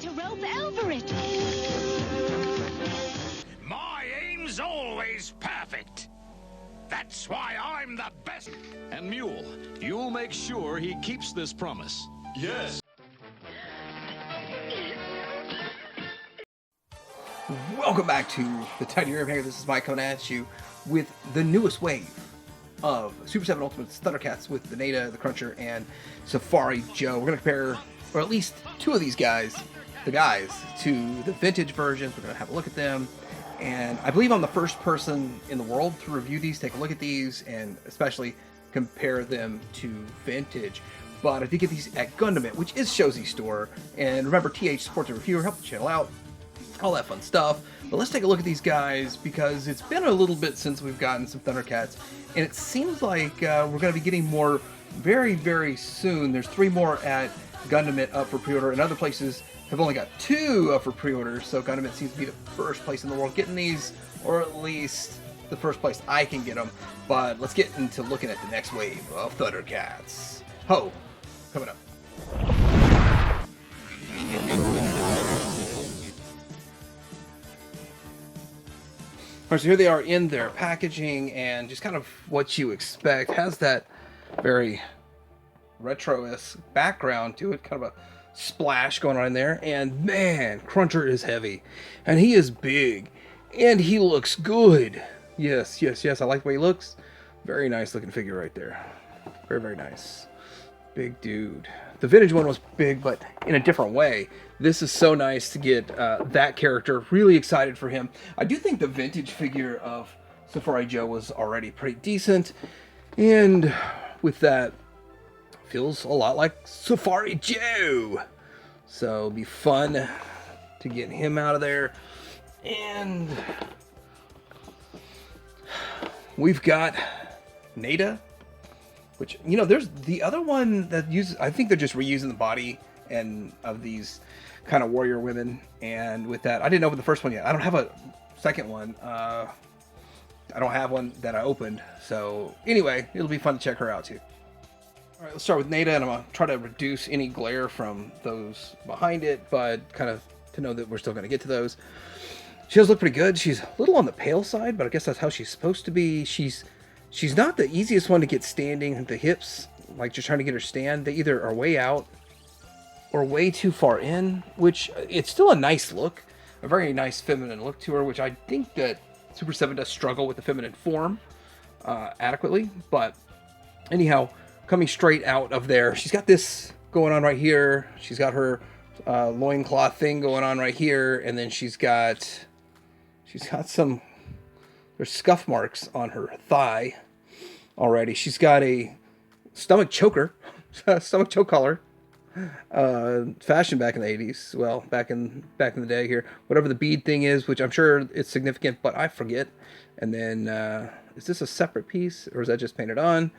to rope over it. My aim's always perfect. That's why I'm the best. And Mule, you'll make sure he keeps this promise. Yes. Welcome back to the Tiny Room here. This is Mike coming at you with the newest wave of Super 7 Ultimate's Thundercats with the Nayda, the Chruncher, and Safari Joe. We're going to compare, or at least two of these guys, to the vintage versions. We're going to have a look at them. And I believe I'm the first person in the world to review these, take a look at these, and especially compare them to vintage. But I did get these at Gundam, which is Shozy's store. And remember, TH supports a reviewer, help the channel out, all that fun stuff. But let's take a look at these guys, because it's been a little bit since we've gotten some Thundercats. And it seems like we're going to be getting more very, very soon. There's 3 more at Gundam up for pre-order, and other places have only got 2 up for pre-order, so Gundam seems to be the first place in the world getting these, or at least the first place I can get them. But let's get into looking at the next wave of Thundercats. Ho! Coming up. Alright, so here they are in their packaging, and just kind of what you expect. Has that very retro-esque background to it, kind of a splash going on in there. And man, Chruncher is heavy, and he is big, and he looks good. Yes, yes, yes, I like the way he looks. Very nice looking figure right there. Very, very nice. Big dude. The vintage one was big, but in a different way. This is so nice to get that character. Really excited for him. I do think the vintage figure of Safari Joe was already pretty decent, and with that, feels a lot like Safari Joe. So it'll be fun to get him out of there. And we've got Nayda, which, you know, there's the other one that uses, I think they're just reusing the body and of these kind of warrior women. And with that, I didn't open the first one yet. I don't have a second one. I don't have one that I opened. So anyway, it'll be fun to check her out too. All right, let's start with Nayda, and I'm going to try to reduce any glare from those behind it, but kind of to know that we're still going to get to those. She does look pretty good. She's a little on the pale side, but I guess that's how she's supposed to be. She's not the easiest one to get standing at the hips, like just trying to get her stand. They either are way out or way too far in, which it's still a nice look, a very nice feminine look to her, which I think that Super 7 does struggle with the feminine form adequately. But anyhow, coming straight out of there, she's got this going on right here. She's got her loincloth thing going on right here, and then she's got some, there's scuff marks on her thigh already. She's got a stomach choker, stomach choke collar, fashioned back in the 80s. Well, back in the day here, whatever the bead thing is, which I'm sure it's significant, but I forget. And then is this a separate piece, or is that just painted on?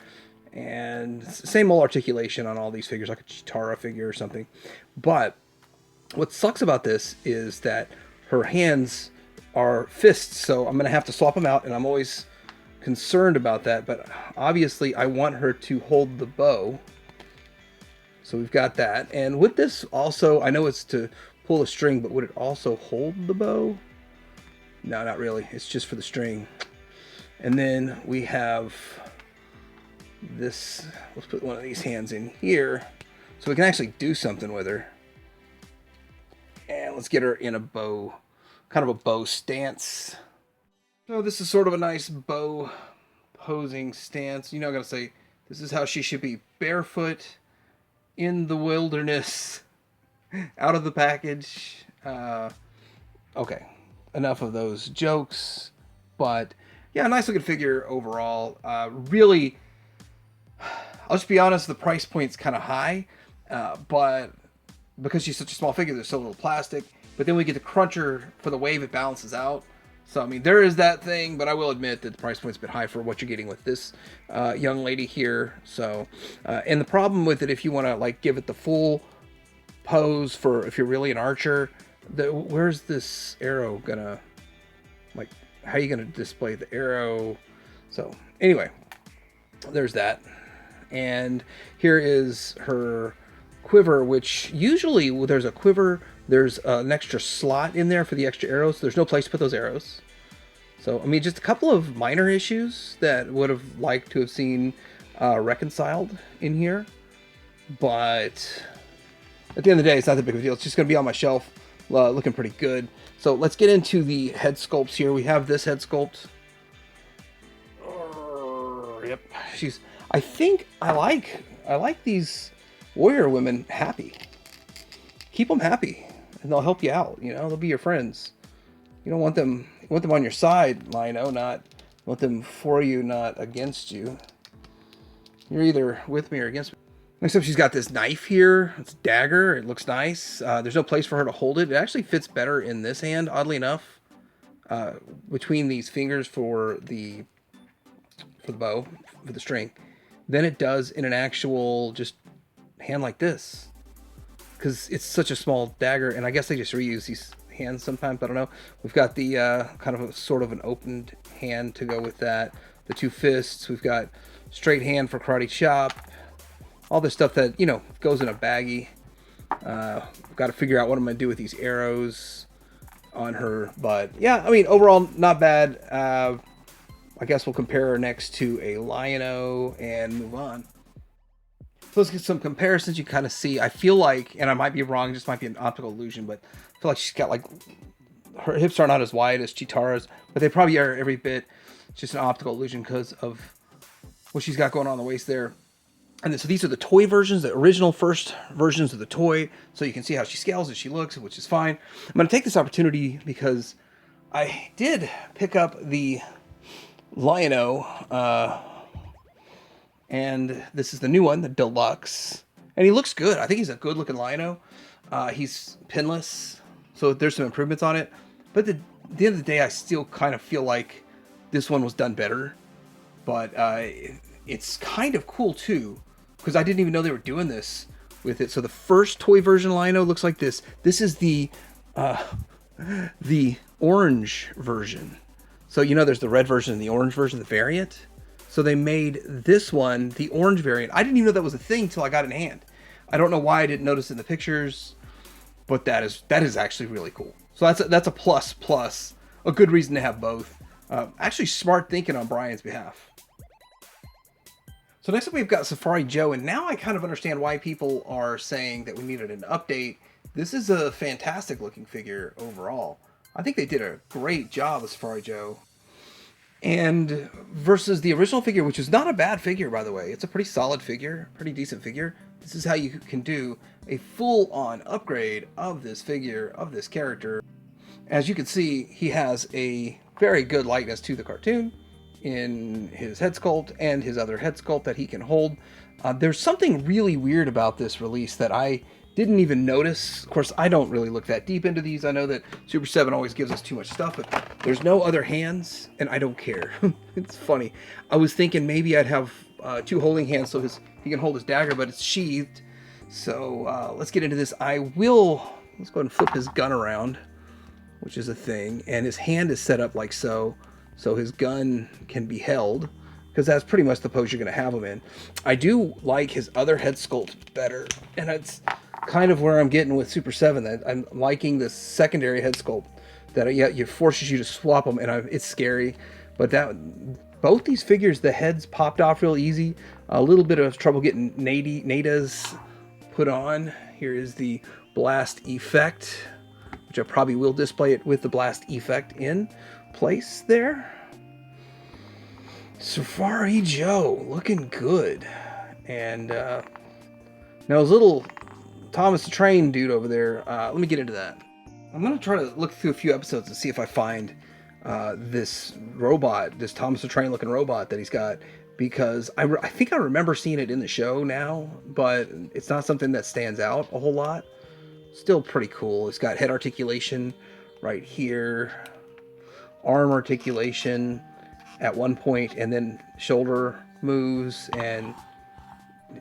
And same old articulation on all these figures, like a Chitara figure or something. But what sucks about this is that her hands are fists, so I'm going to have to swap them out, and I'm always concerned about that. But obviously I want her to hold the bow, so we've got that. And would this also, I know it's to pull a string, but would it also hold the bow? No, not really. It's just for the string. And then we have this, let's put one of these hands in here so we can actually do something with her. And let's get her in a bow, kind of a bow stance. So this is sort of a nice bow posing stance. You know, I'm going to say this is how she should be: barefoot in the wilderness, out of the package. Okay, enough of those jokes. But yeah, nice looking figure overall. Really, I'll just be honest, the price point's kind of high, but because she's such a small figure, there's so little plastic. But then we get the Chruncher for the wave, it balances out. So, I mean, there is that thing, but I will admit that the price point's a bit high for what you're getting with this young lady here. So, and the problem with it, if you want to, like, give it the full pose for, if you're really an archer, where's this arrow gonna, like, how are you gonna display the arrow? So, anyway, there's that. And here is her quiver, which usually there's a quiver, there's an extra slot in there for the extra arrows. There's no place to put those arrows. So, I mean, just a couple of minor issues that would have liked to have seen reconciled in here. But at the end of the day, it's not that big of a deal. It's just going to be on my shelf looking pretty good. So let's get into the head sculpts here. We have this head sculpt. Yep. I think I like these warrior women happy. Keep them happy and they'll help you out. You know, they'll be your friends. You don't want them, you want them on your side, Lino, not want them for you, not against you. You're either with me or against me. Next up, she's got this knife here. It's a dagger. It looks nice. There's no place for her to hold it. It actually fits better in this hand, oddly enough, between these fingers for the bow, for the string, than it does in an actual just hand like this. Because it's such a small dagger, and I guess they just reuse these hands sometimes. I don't know. We've got the kind of a sort of an opened hand to go with that. The two fists. We've got straight hand for karate chop. All this stuff that, you know, goes in a baggie. Got to figure out what I'm going to do with these arrows on her. But, yeah, I mean, overall, not bad. I guess we'll compare her next to a Lion-O and move on. So let's get some comparisons. You kind of see, I feel like, and I might be wrong, this might be an optical illusion, but I feel like she's got, like, her hips are not as wide as Chitara's, but they probably are every bit. It's just an optical illusion because of what she's got going on the waist there. And then, so these are the toy versions, the original first versions of the toy. So you can see how she scales as she looks, which is fine. I'm going to take this opportunity because I did pick up the Lion-O, and this is the new one, the Deluxe. And he looks good. I think he's a good looking Lion-O. He's pinless, so there's some improvements on it. But at the end of the day, I still kind of feel like this one was done better. But it's kind of cool too, because I didn't even know they were doing this with it. So the first toy version Lion-O looks like this. This is the orange version. So, you know, there's the red version and the orange version, the variant. So they made this one, the orange variant. I didn't even know that was a thing until I got it in hand. I don't know why I didn't notice in the pictures, but that is actually really cool. So that's a plus, a good reason to have both. Actually smart thinking on Brian's behalf. So next up we've got Safari Joe, and now I kind of understand why people are saying that we needed an update. This is a fantastic looking figure overall. I think they did a great job with Safari Joe. And versus the original figure, which is not a bad figure, by the way. It's a pretty solid figure, pretty decent figure. This is how you can do a full-on upgrade of this figure, of this character. As you can see, he has a very good likeness to the cartoon in his head sculpt and his other head sculpt that he can hold. There's something really weird about this release that I didn't even notice. Of course, I don't really look that deep into these. I know that Super7 always gives us too much stuff, but there's no other hands, and I don't care. It's funny. I was thinking maybe I'd have two holding hands so he can hold his dagger, but it's sheathed. So let's get into this. Let's go ahead and flip his gun around, which is a thing, and his hand is set up like so his gun can be held, because that's pretty much the pose you're going to have him in. I do like his other head sculpt better, and it's kind of where I'm getting with Super7. That I'm liking the secondary head sculpt that it forces you to swap them, and it's scary. But both these figures, the heads popped off real easy. A little bit of trouble getting Nayda's put on. Here is the blast effect, which I probably will display it with the blast effect in place there. Safari Joe looking good. And now his little Thomas the Train dude over there, let me get into that. I'm going to try to look through a few episodes and see if I find this robot, this Thomas the Train looking robot that he's got, because I think I remember seeing it in the show now, but it's not something that stands out a whole lot. Still pretty cool. It's got head articulation right here, arm articulation at one point, and then shoulder moves, and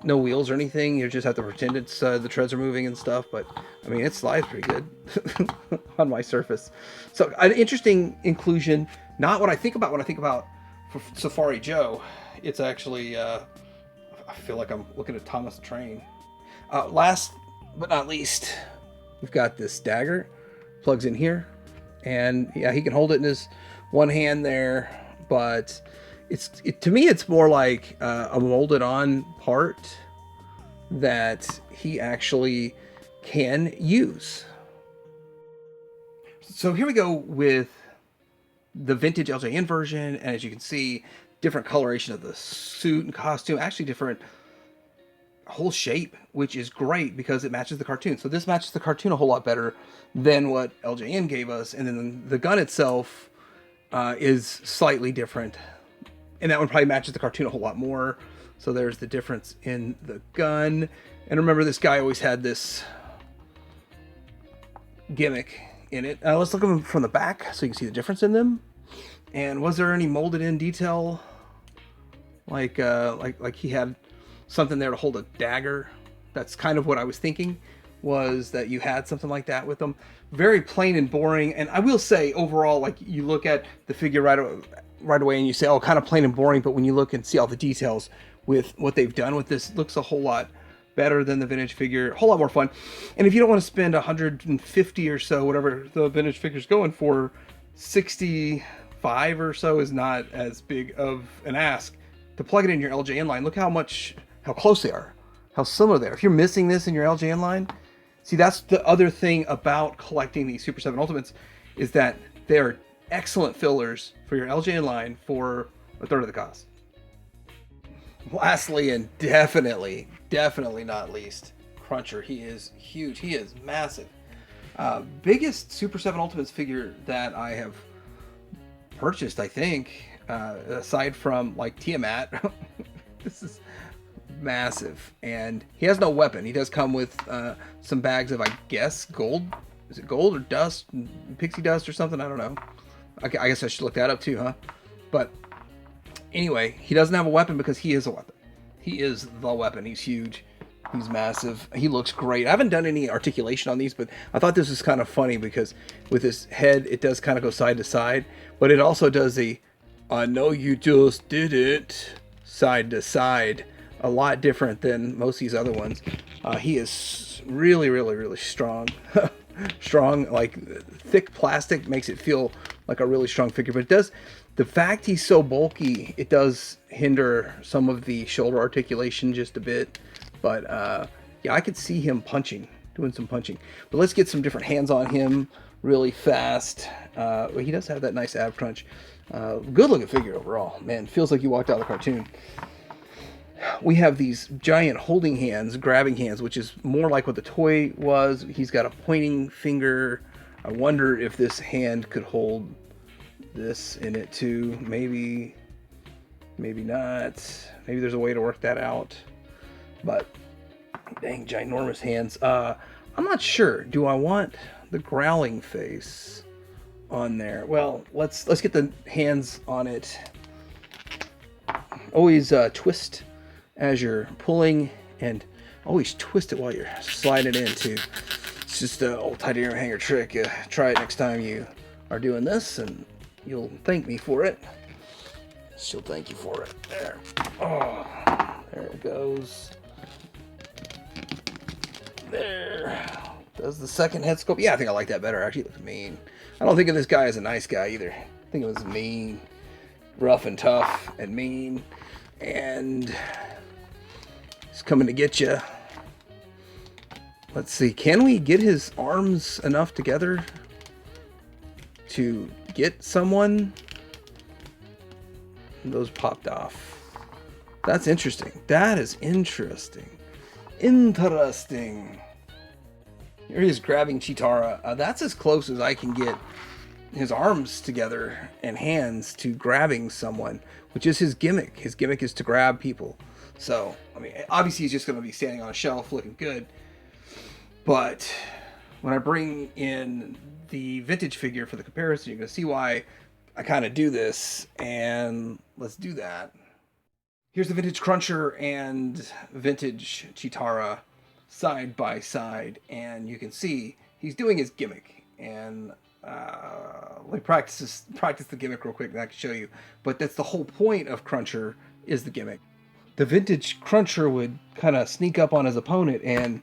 no wheels or anything. You just have to pretend it's the treads are moving and stuff, but I mean, it slides pretty good on my surface. So an interesting inclusion, not what I think about when I think about Safari Joe. It's actually I feel like I'm looking at Thomas the Train. Last but not least, we've got this dagger. Plugs in here, and yeah, he can hold it in his one hand there, but to me it's more like a molded on part that he actually can use. So here we go with the vintage LJN version, and as you can see, different coloration of the suit and costume, actually different whole shape, which is great because it matches the cartoon. So this matches the cartoon a whole lot better than what LJN gave us. And then the gun itself is slightly different, and that one probably matches the cartoon a whole lot more. So there's the difference in the gun. And remember, this guy always had this gimmick in it. Let's look at them from the back so you can see the difference in them. And was there any molded in detail, like he had something there to hold a dagger? That's kind of what I was thinking, was that you had something like that with them. Very plain and boring. And I will say, overall, like, you look at the figure right away and you say, oh, kind of plain and boring. But when you look and see all the details with what they've done with this, it looks a whole lot better than the vintage figure, a whole lot more fun. And if you don't want to spend 150 or so, whatever the vintage figure's going for, 65 or so is not as big of an ask to plug it in your LJN line. Look how close they are, how similar they are. If you're missing this in your LJN line, see, that's the other thing about collecting these Super 7 Ultimates, is that they're excellent fillers for your LJN line for a third of the cost. Lastly, and definitely not least, Chruncher. He is huge. He is massive. Biggest Super 7 Ultimates figure that I have purchased, I think, aside from like Tiamat. This is massive, and he has no weapon. He does come with some bags of, I guess, gold. Is it gold or dust, pixie dust or something? I don't know. I guess I should look that up too, huh? But anyway, he doesn't have a weapon because he is a weapon. He is the weapon. He's huge. He's massive. He looks great. I haven't done any articulation on these, but I thought this was kind of funny because with his head, it does kind of go side to side, but it also does the "I know you just did it" side to side. A lot different than most of these other ones. He is really strong. Strong, like thick plastic makes it feel like a really strong figure, but it does, the fact he's so bulky, it does hinder some of the shoulder articulation just a bit. But yeah, I could see him doing some punching. But let's get some different hands on him really fast. He does have that nice ab crunch. Good looking figure overall. Man, feels like you walked out of the cartoon. We have these giant holding hands, grabbing hands, which is more like what the toy was. He's got a pointing finger. I wonder if this hand could hold this in it too. Maybe not. Maybe there's a way to work that out. But dang, ginormous hands. I'm not sure. Do I want the growling face on there? Well, let's get the hands on it. Always twist as you're pulling, and always twist it while you're sliding it in too. It's just an old titanium hanger trick. Try it next time you are doing this, and you'll thank me for it. She'll thank you for it. There. Oh, there it goes. There. Does the second head sculpt? Yeah, I think I like that better. Actually, it looks mean. I don't think of this guy as a nice guy either. I think it was mean, rough and tough and mean, and he's coming to get you. Let's see. Can we get his arms enough together to get someone? Those popped off. That's interesting. That is interesting. Interesting. Here he is grabbing Cheetara. That's as close as I can get his arms together and hands to grabbing someone, which is his gimmick. His gimmick is to grab people. So, I mean, obviously he's just going to be standing on a shelf looking good. But when I bring in the vintage figure for the comparison, you're going to see why I kind of do this. And let's do that. Here's the vintage Chruncher and vintage Cheetara side by side, and you can see he's doing his gimmick. And let me practice the gimmick real quick, and I can show you. But that's the whole point of Chruncher, is the gimmick. the vintage Chruncher would kind of sneak up on his opponent and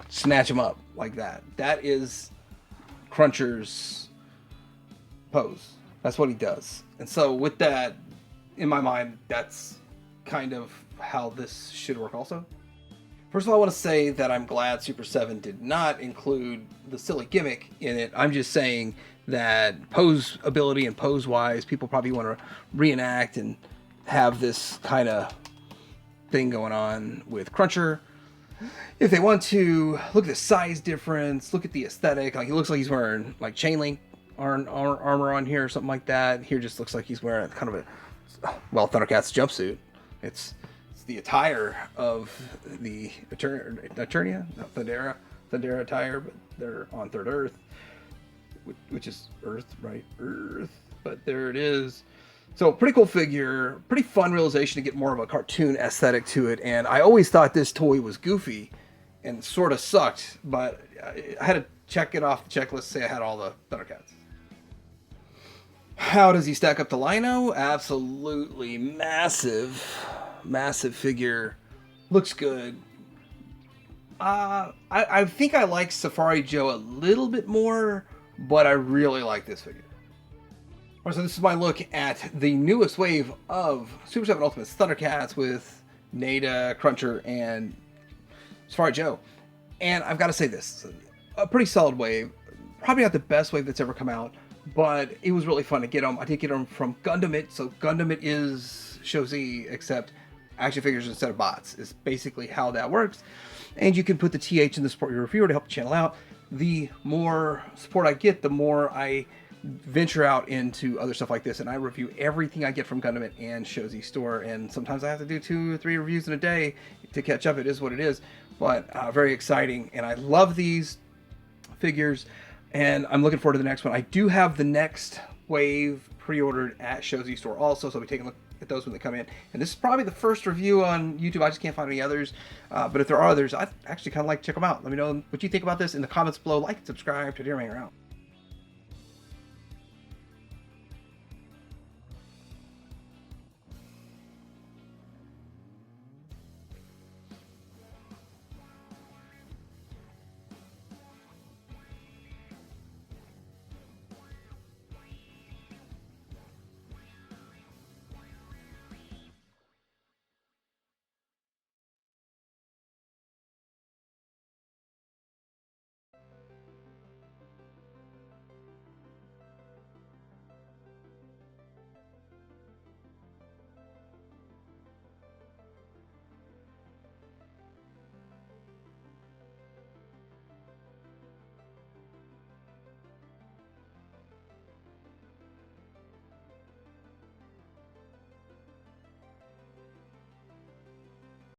snatch him up like that. That is Chruncher's pose. That's what he does. And so with that, in my mind, that's kind of how this should work also. First of all, I want to say that I'm glad Super7 did not include the silly gimmick in it. I'm just saying that pose ability and pose wise, people probably want to reenact and have this kind of thing going on with Chruncher. If they want to, look at the size difference, look at the aesthetic. Like, he looks like he's wearing like chain link armor on here or something like that. Here just looks like he's wearing kind of a, well, Thundercats jumpsuit. It's the attire of the Eternia, not Thundera attire, but they're on Third Earth, which is Earth, right? Earth, but there it is. So pretty cool figure, pretty fun realization to get more of a cartoon aesthetic to it. And I always thought this toy was goofy and sort of sucked, but I had to check it off the checklist, say I had all the Thundercats. How does he stack up to Lino? Absolutely massive figure. Looks good. I think I like Safari Joe a little bit more, but I really like this figure. Alright, so this is my look at the newest wave of Super7 Ultimate's Thundercats with Nayda, Chruncher, and Safari Joe. And I've got to say this, a pretty solid wave. Probably not the best wave that's ever come out, but it was really fun to get them. I did get them from Gundam It, so Gundam It is Show Z, except action figures instead of bots is basically how that works. And you can put the TH in the support your reviewer to help the channel out. The more support I get, the more I venture out into other stuff like this, and I review everything I get from Gundam It and Show Z Store, and sometimes I have to do 2 or 3 reviews in a day to catch up. It is what it is, but very exciting, and I love these figures, and I'm looking forward to the next one. I do have the next wave pre-ordered at Show Z Store also, so I'll be taking a look at those when they come in. And this is probably the first review on YouTube. I just can't find any others, but if there are others, I'd actually kind of like to check them out. Let me know what you think about this in the comments below. Like and subscribe to Dear Man Around.